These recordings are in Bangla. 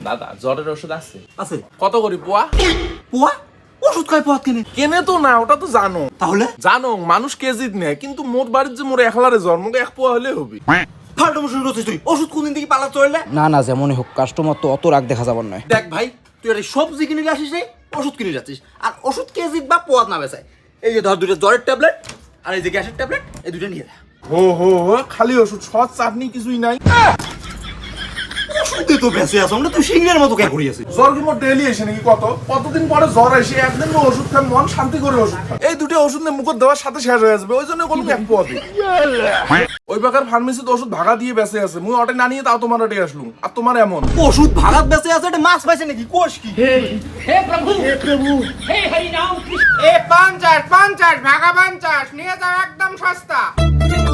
দাদা জ্বরের ওষুধ আছে? আছে। কত করে পোয়া? পোয়া? ওষুধ কয় পোয়া কেনে? কেনে তো না, ওটা তো জানো। তাহলে জানো মানুষ কেজিত নেয়, কিন্তু মোর বাড়ির যে মোর একলারে জ্বর, মোকে এক পোয়া হলে হবে। ফালতু শুরু করছিস তুই। ওষুধ কোনদিন থেকে পালা চললে? না না, যেমনই হোক কাস্টমার তো অত রাগ দেখা যাবার নয়। দেখ ভাই, তুই আর এই সবজি কিনে নিয়ে আসিস রে, ওষুধ কিনে যাচ্ছিস। আর ওষুধ কেজিত বা পোয়াত না বেচায়। এই যে ধর দুইটা জ্বরের ট্যাবলেট আর এই যে গ্যাসের ট্যাবলেট, এই দুইটা নিয়ে যা। হো হো হো, খালি ওষুধ, সৎ চাটনি কিছুই নাই। ওষুধে তো বেঁচে আছো, আমরা তুই সিংহের মতো কে করিয়াছিস? জ্বর কি মোর ডেইলি এসে নাকি? কতদিন পরে জ্বর এসে একদিন ওষুধ খাই, মন শান্তি করে ওষুধ খাই। এই দুটো ওষুধ নিয়ে মুখত দেওয়ার সাথে শেষ হয়ে যাবে, ওই জন্য কোনো এক পোয়া দিই। ওই প্রকার ফার্মেসিতে ওষুধ ভাগা দিয়ে বেঁচে আছে, মুই অটে না নিয়ে তাও তোমার অটে আসলুম। আর তোমার এমন ওষুধ ভাগাত বেঁচে আছে, এটা মাছ পাইছে নাকি? কোষ কি? हे प्रभु हे हरि राम कृष्ण। এ 50 ভাগা 50 নিয়ে যাও, একদম সস্তা।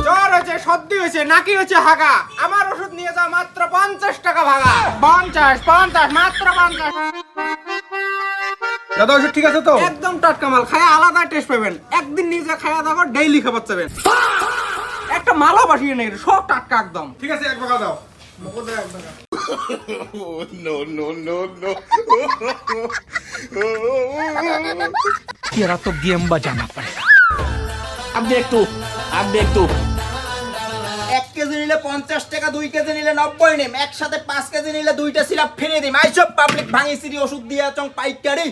জ্বর হয়েছে, সর্দি হয়েছে, নাকি হয়েছে হাগা, আমার ওষুধ নিয়ে যাও মাত্র 50 টাকা ভাগা। 50 মাত্র 50। দাদা ওষুধ ঠিক আছে তো? একদম টাটকা মাল, খায়া আলাদা টেস্ট পাবেন। একদিন নিজে খায়া দেখো, ডেইলি খাবার চাবেন। একটা মালও বাসিয়ে নেই, সব টাটকা একদম। ঠিক আছে, এক ভাগা দাও। तेरा तो गेम बजाना पड़ेगा। अब देख तू 1 কেজি নিলে 50 টাকা, 2 কেজি নিলে 90 নেম, একসাথে 5 কেজি নিলে 2টা সিরাপ ফিরে দিম। আইসব পাবলিক ভাঙি সিরি ওষুধ দিয়া চং পাইকারি।